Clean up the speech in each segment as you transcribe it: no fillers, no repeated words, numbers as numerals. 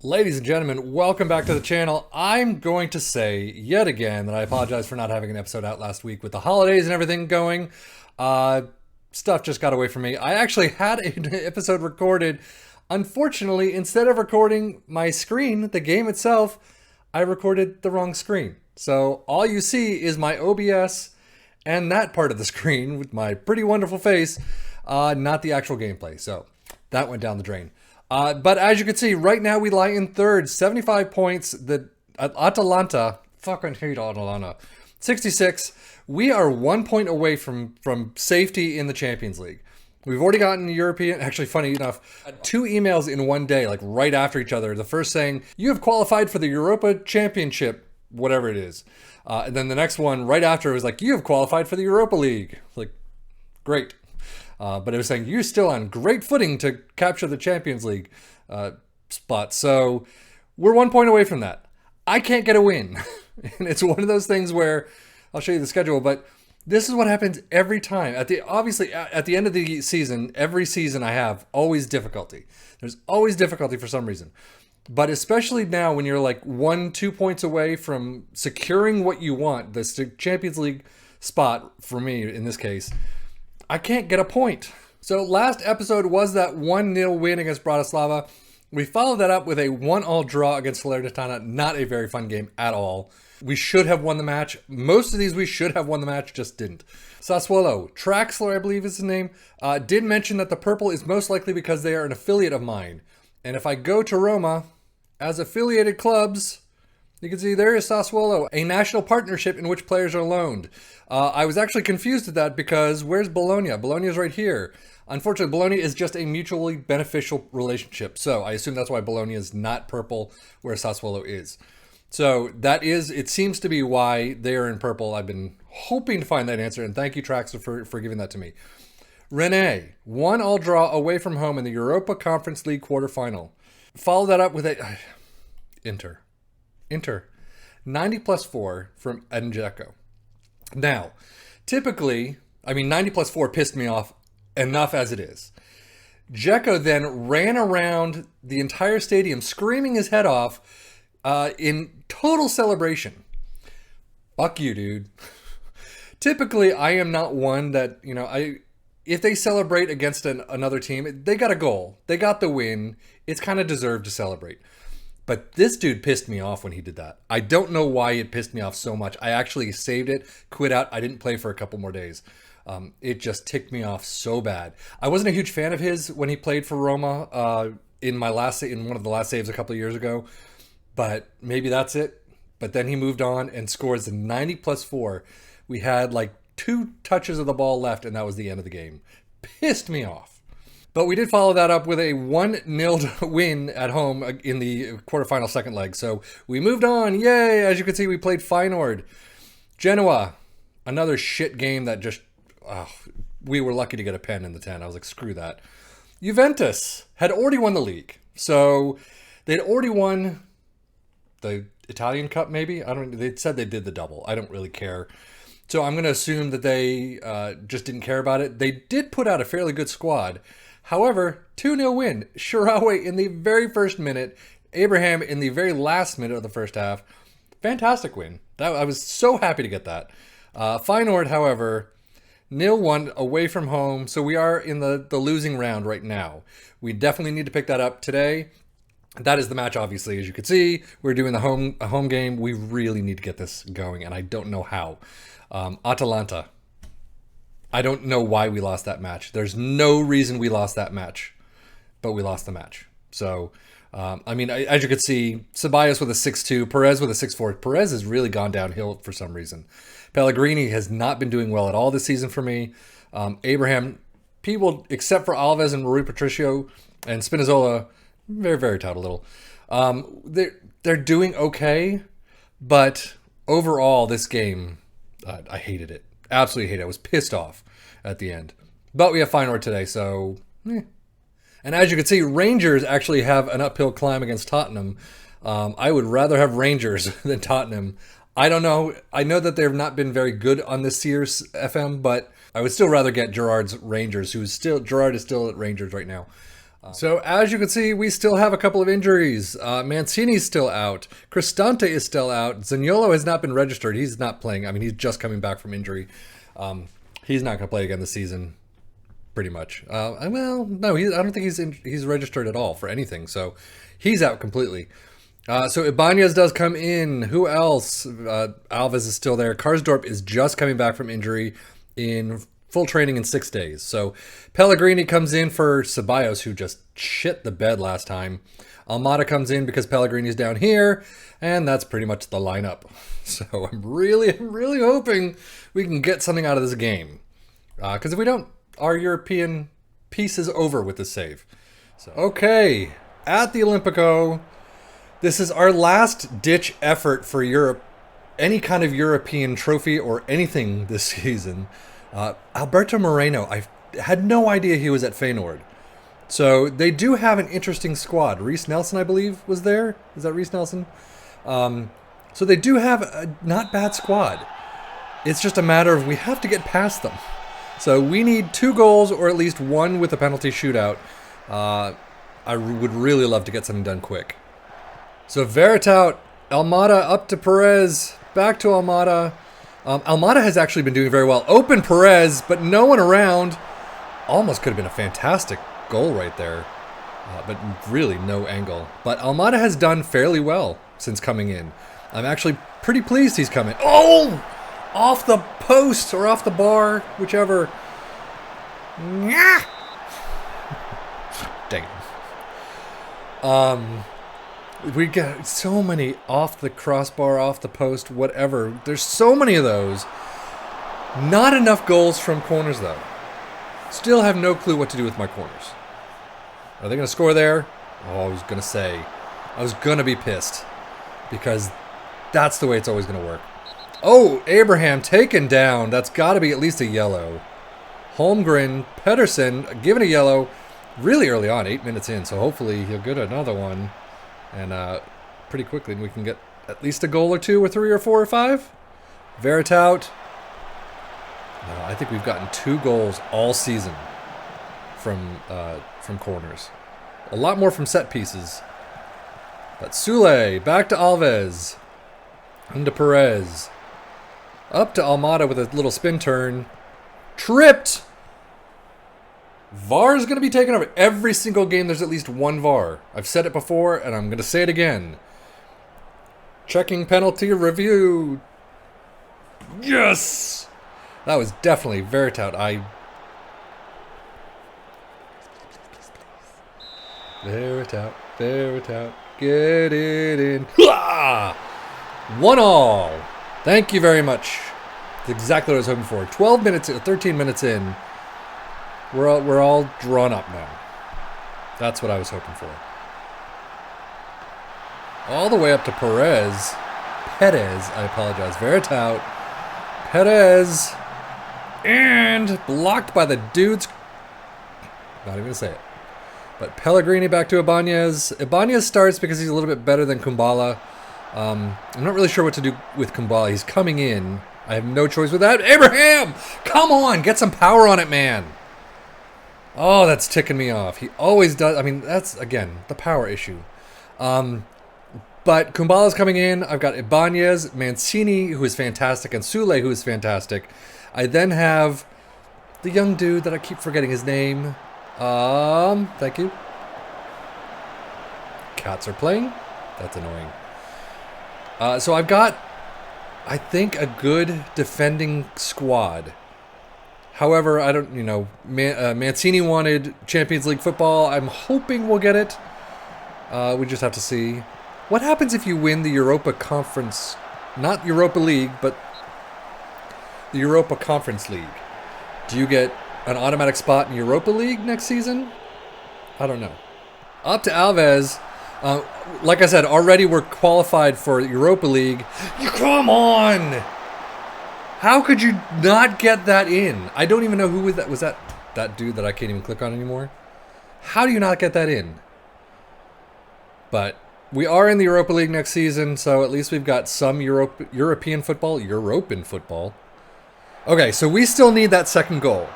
Ladies and gentlemen, welcome back to the channel. I'm going to say yet again that I apologize for not having an episode out last week with the holidays and everything going. Stuff just got away from me. I actually had an episode recorded. Unfortunately, instead of recording my screen, the game itself, I recorded the wrong screen. So all you see is my OBS and that part of the screen with my pretty wonderful face, not the actual gameplay. So that went down the drain. But as you can see, right now we lie in third, 75 points. The Atalanta, fucking hate Atalanta, 66. We are 1 point away from safety in the Champions League. We've already gotten European, actually funny enough, 2 emails in one day, like right after each other. The first saying, you have qualified for the Europa Championship, whatever it is. And then the next one right after was like, you have qualified for the Europa League. Like, great. But it was saying you're still on great footing to capture the Champions League spot. So we're 1 point away from that. I can't get a win. And it's one of those things where I'll show you the schedule, but this is what happens every time. Obviously, at the end of the season, every season I have always difficulty. There's always difficulty for some reason. But especially now when you're like 1-2 points away from securing what you want, the Champions League spot for me in this case, I can't get a point. So last episode was that 1-0 win against Bratislava. We followed that up with a 1-1 draw against Salernitana. Not a very fun game at all. We should have won the match. Most of these we should have won the match, just didn't. Sassuolo, Traxler, I believe is his name, did mention that the purple is most likely because they are an affiliate of mine. And if I go to Roma, as affiliated clubs, you can see there is Sassuolo, a national partnership in which players are loaned. I was actually confused at that because where's Bologna? Bologna is right here. Unfortunately, Bologna is just a mutually beneficial relationship. So I assume that's why Bologna is not purple where Sassuolo is. So that is, it seems to be why they are in purple. I've been hoping to find that answer, and thank you, Traxler, for giving that to me. Rennes, 1-1 draw away from home in the Europa Conference League quarterfinal. Follow that up with a Inter 90 plus 4 from Dzeko. Now, typically, 90 plus 4 pissed me off enough as it is. Dzeko then ran around the entire stadium screaming his head off in total celebration. Fuck you, dude. Typically, I am not one that, if they celebrate against another team, they got a goal. They got the win. It's kind of deserved to celebrate. But this dude pissed me off when he did that. I don't know why it pissed me off so much. I actually saved it, quit out. I didn't play for a couple more days. It just ticked me off so bad. I wasn't a huge fan of his when he played for Roma in one of the last saves a couple of years ago. But maybe that's it. But then he moved on and scores the 90 plus 4. We had like 2 touches of the ball left, and that was the end of the game. Pissed me off. But we did follow that up with a 1-0 win at home in the quarterfinal second leg. So we moved on. Yay! As you can see, we played Feyenooord. Genoa, another shit game that just... we were lucky to get a pen in the 10. I was like, screw that. Juventus had already won the league. So they'd already won the Italian Cup, maybe? They said they did the double. I don't really care. So I'm going to assume that they just didn't care about it. They did put out a fairly good squad. However, 2-0 win. Shirawe in the very first minute. Abraham in the very last minute of the first half. Fantastic win. I was so happy to get that. Feyenooord, however, 0-1 away from home. So we are in the losing round right now. We definitely need to pick that up today. That is the match, obviously. As you can see, we're doing a home game. We really need to get this going, and I don't know how. Atalanta. I don't know why we lost that match. There's no reason we lost that match, but we lost the match. So, as you could see, Ceballos with a 6-2, Perez with a 6-4. Perez has really gone downhill for some reason. Pellegrini has not been doing well at all this season for me. Abraham, people, except for Alves and Rui Patricio and Spinazzola, very, very tout a little. They're doing okay, but overall, this game, I hated it. Absolutely hate it. I was pissed off at the end. But we have Feyenooord today, so... And as you can see, Rangers actually have an uphill climb against Tottenham. I would rather have Rangers than Tottenham. I don't know. I know that they've not been very good on this year's FM, but I would still rather get Gerrard's Rangers, Gerrard is still at Rangers right now. So as you can see, we still have a couple of injuries. Mancini's still out. Cristante is still out. Zaniolo has not been registered. He's not playing. I mean, he's just coming back from injury. He's not going to play again this season, pretty much. Well, no, I don't think he's registered at all for anything. So he's out completely. So Ibanez does come in. Who else? Alves is still there. Karsdorp is just coming back from injury in full training in 6 days. So Pellegrini comes in for Ceballos, who just shit the bed last time. Almada comes in because Pellegrini's down here, and that's pretty much the lineup. So I'm really hoping we can get something out of this game. Because if we don't, our European piece is over with this save. So, okay, at the Olimpico, this is our last ditch effort for Europe, any kind of European trophy or anything this season. Alberto Moreno, I had no idea he was at Feyenooord. So they do have an interesting squad. Reece Nelson, I believe, was there. Is that Reece Nelson? So they do have a not bad squad. It's just a matter of we have to get past them. So we need 2 goals or at least 1 with a penalty shootout. I would really love to get something done quick. So Veretout, Almada up to Perez, back to Almada. Almada has actually been doing very well. Open Perez, but no one around. Almost could have been a fantastic goal right there, but really no angle. But Almada has done fairly well since coming in. I'm actually pretty pleased he's coming. Oh! Off the post or off the bar, whichever. Dang it. We got so many off the crossbar, off the post, whatever. There's so many of those. Not enough goals from corners, though. Still have no clue what to do with my corners. Are they going to score there? Oh, I was going to say. I was going to be pissed. Because that's the way it's always going to work. Oh, Abraham taken down. That's got to be at least a yellow. Holmgren, Pedersen, given a yellow really early on, 8 minutes in. So hopefully he'll get another one. And pretty quickly we can get at least a goal or 2 or 3 or 4 or 5. Veretout. No, I think we've gotten 2 goals all season from corners. A lot more from set pieces. But Sule, back to Alves. Into Perez. Up to Almada with a little spin turn. Tripped! VAR is going to be taken over. Every single game there's at least 1 VAR. I've said it before, and I'm going to say it again. Checking penalty review. Yes! That was definitely Veretout. Veretout. Get it in. 1-1. Thank you very much. That's exactly what I was hoping for. 12 minutes, 13 minutes in. We're all drawn up now. That's what I was hoping for. All the way up to Perez. I apologize. Veretout. Perez. And blocked by the dudes. Not even going to say it. But Pellegrini back to Ibanez. Ibanez starts because he's a little bit better than Kumbala. I'm not really sure what to do with Kumbala. He's coming in. I have no choice with that. Abraham! Come on! Get some power on it, man. Oh, that's ticking me off. He always does. I mean, that's, again, the power issue. But Kumbala's coming in. I've got Ibanez, Mancini, who is fantastic, and Sule, who is fantastic. I then have the young dude that I keep forgetting his name. Thank you. Cats are playing. That's annoying. So I've got, I think, a good defending squad. However, I don't, Mancini wanted Champions League football. I'm hoping we'll get it. We just have to see. What happens if you win the Europa Conference, not Europa League, but the Europa Conference League? Do you get an automatic spot in Europa League next season? I don't know. Up to Alves. Like I said, already we're qualified for Europa League. Come on! How could you not get that in? I don't even know who was that. Was that dude that I can't even click on anymore? How do you not get that in? But we are in the Europa League next season, so at least we've got some European football. Okay, so we still need that second goal.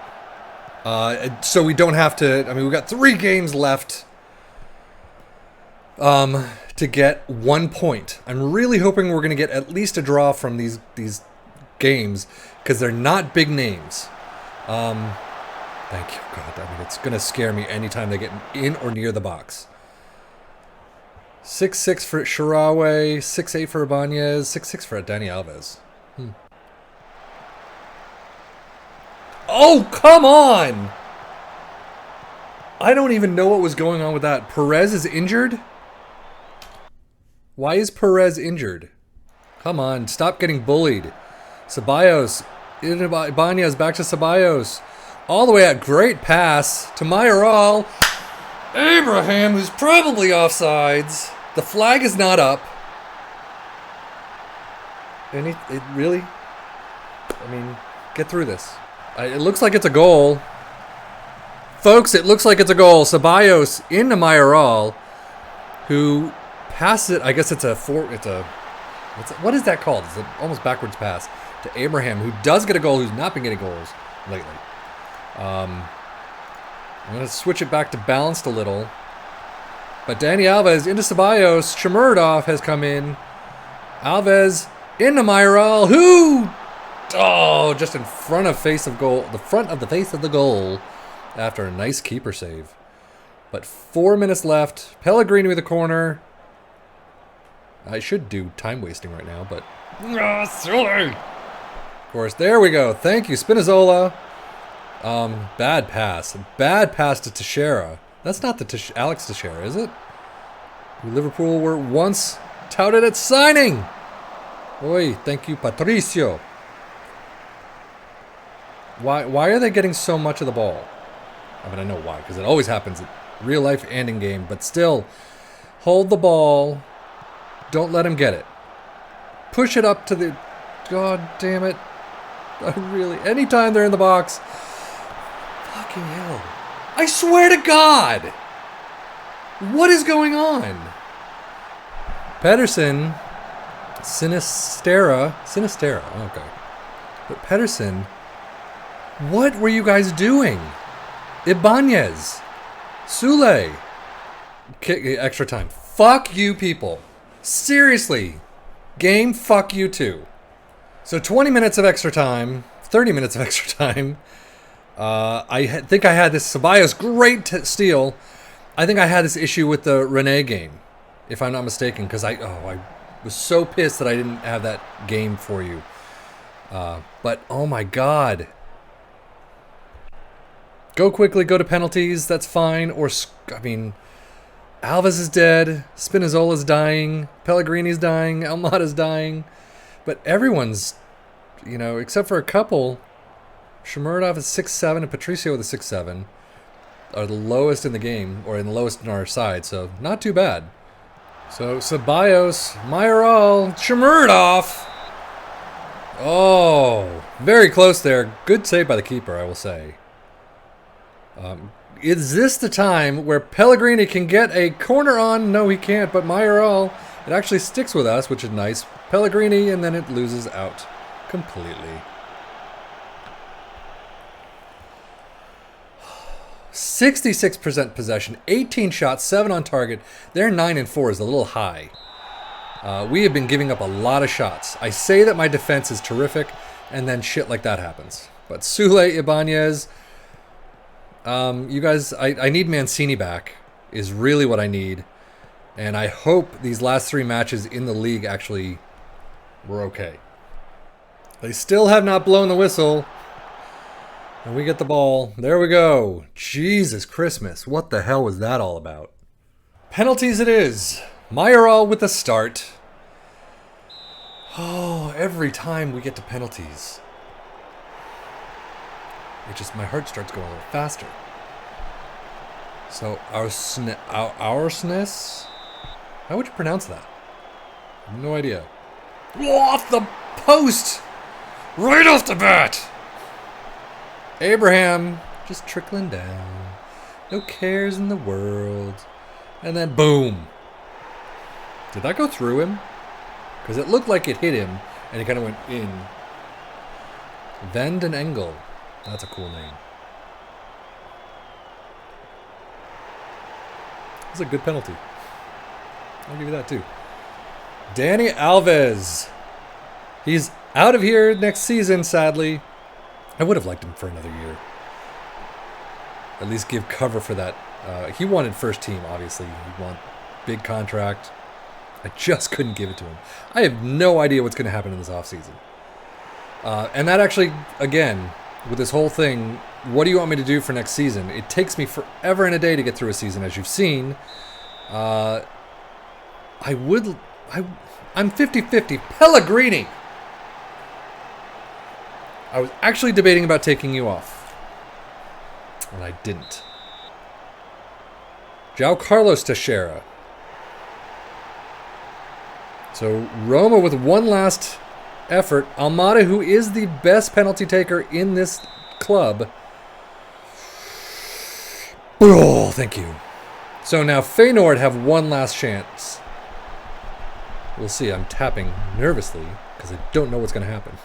So we don't have to. I mean, we've got 3 games left to get 1 point. I'm really hoping we're going to get at least a draw from these games because they're not big names. Thank you, God. I mean, it's going to scare me anytime they get in or near the box. 6-6 for Sharawi, 6-8 for Ibanez, 6-6 for Dani Alves. Oh, come on! I don't even know what was going on with that. Perez is injured? Why is Perez injured? Come on, stop getting bullied. Ceballos. Ibanez back to Ceballos. All the way out. Great pass to Mayoral. Abraham, who's probably offsides. The flag is not up. And it really... I mean, get through this. It looks like it's a goal. Folks, it looks like it's a goal. Ceballos into Mayoral, who passes it. I guess it's what is that called? It's an almost backwards pass to Abraham, who does get a goal, who's not been getting goals lately. I'm going to switch it back to balanced a little. But Dani Alves into Ceballos. Shomurodov has come in. Alves into Mayoral, who... Oh, just in front of face of goal. The front of the face of the goal after a nice keeper save. But 4 minutes left. Pellegrini with a corner. I should do time wasting right now, but... silly! Of course, there we go. Thank you, Spinazzola. Bad pass. Bad pass to Teixeira. That's not the Alex Teixeira, is it? Liverpool were once touted at signing. Oi, thank you, Patricio. Why are they getting so much of the ball? I mean, I know why, because it always happens in real life and in game, but still, hold the ball. Don't let him get it. Push it up to the... God damn it. Anytime they're in the box. Fucking hell. I swear to God. What is going on? Pedersen. Sinistera. Okay. But Pedersen... What were you guys doing? Ibanez. Sule. Extra time. Fuck you people. Seriously. Game, fuck you too. So 20 minutes of extra time. 30 minutes of extra time. I think I had this Ceballos great steal. I think I had this issue with the Rene game, if I'm not mistaken, because I was so pissed that I didn't have that game for you. But oh my God. Go quickly, go to penalties, that's fine. Or, I mean, Alves is dead, Spinazzola's dying, Pellegrini's dying, Almada's dying. But everyone's, except for a couple. Shomurodov is 6'7", and Patricio with a 6'7", are the lowest in the game, or in the lowest in our side, so not too bad. So, Ceballos, Mayoral, Shomurodov. Oh, very close there. Good save by the keeper, I will say. Is this the time where Pellegrini can get a corner on? No, he can't, but Mayoral, it actually sticks with us, which is nice. Pellegrini, and then it loses out completely. 66% possession, 18 shots, 7 on target. Their 9 and 4 is a little high. We have been giving up a lot of shots. I say that my defense is terrific, and then shit like that happens. But Sule, Ibanez... you guys, I need Mancini back, is really what I need. And I hope these last 3 matches in the league actually were okay. They still have not blown the whistle. And we get the ball. There we go. Jesus Christmas. What the hell was that all about? Penalties it is. Mayoral with the start. Oh, every time we get to penalties. My heart starts going a little faster. So, Oursness? How would you pronounce that? I have no idea. Off the post! Right off the bat! Abraham, just trickling down. No cares in the world. And then, boom. Did that go through him? Because it looked like it hit him, and it kind of went in. Vanden Engel. That's a cool name. That's a good penalty. I'll give you that too. Dani Alves. He's out of here next season, sadly. I would have liked him for another year. At least give cover for that. He wanted first team, obviously. He wanted big contract. I just couldn't give it to him. I have no idea what's going to happen in this offseason. And that actually, again, with this whole thing, what do you want me to do for next season? It takes me forever and a day to get through a season, as you've seen. I'm 50-50. Pellegrini! I was actually debating about taking you off. And I didn't. João Carlos Teixeira. So Roma with one last effort. Almada, who is the best penalty taker in this club. Oh, thank you. So now Feyenooord have one last chance. We'll see. I'm tapping nervously because I don't know what's going to happen.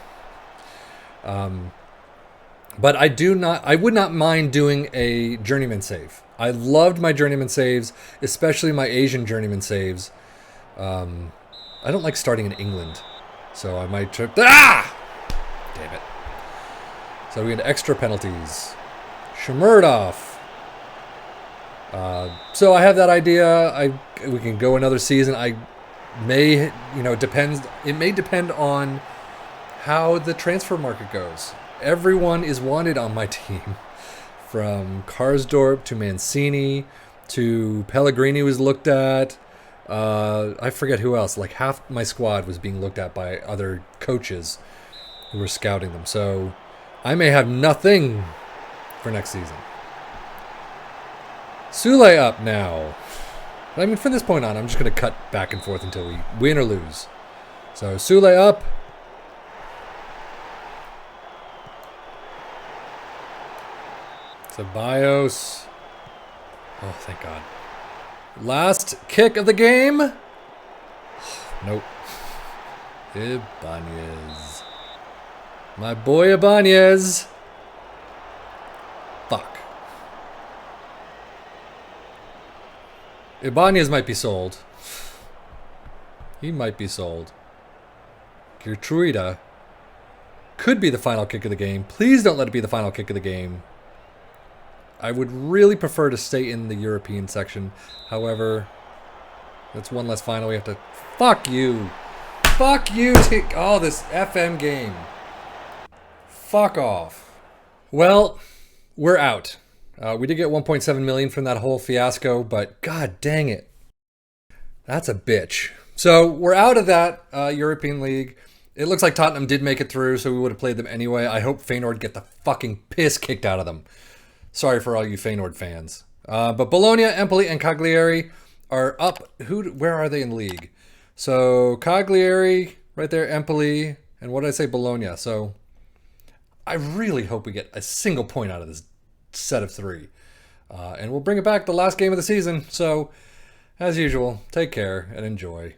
But I would not mind doing a journeyman save. I loved my journeyman saves, especially my Asian journeyman saves. I don't like starting in England, so I might trip. Ah! Damn it. So we had extra penalties. Shemurdov. So I have that idea. We can go another season. I may, depends. It may depend on how the transfer market goes. Everyone is wanted on my team, from Karsdorp to Mancini to Pellegrini was looked at. I forget who else. Like half my squad was being looked at by other coaches who were scouting them. So I may have nothing for next season. Sule up now. I mean, from this point on, I'm just going to cut back and forth until we win or lose. So Sule up. Ceballos. Oh, thank God. Last kick of the game. Nope. Ibanez. My boy Ibanez. Fuck. Ibanez might be sold. He might be sold. Gertruida could be the final kick of the game. Please don't let it be the final kick of the game. I would really prefer to stay in the European section. However, that's one less final. We have to... Fuck you. Fuck you. Take all this FM game. Fuck off. Well, we're out. We did get 1.7 million from that whole fiasco, but god dang it. That's a bitch. So we're out of that European League. It looks like Tottenham did make it through, so we would have played them anyway. I hope Feyenooord get the fucking piss kicked out of them. Sorry for all you Feyenooord fans. But Bologna, Empoli, and Cagliari are up. Where are they in the league? So Cagliari, right there, Empoli, and what did I say? Bologna. So I really hope we get a single point out of this set of 3. And we'll bring it back the last game of the season. So, as usual, take care and enjoy.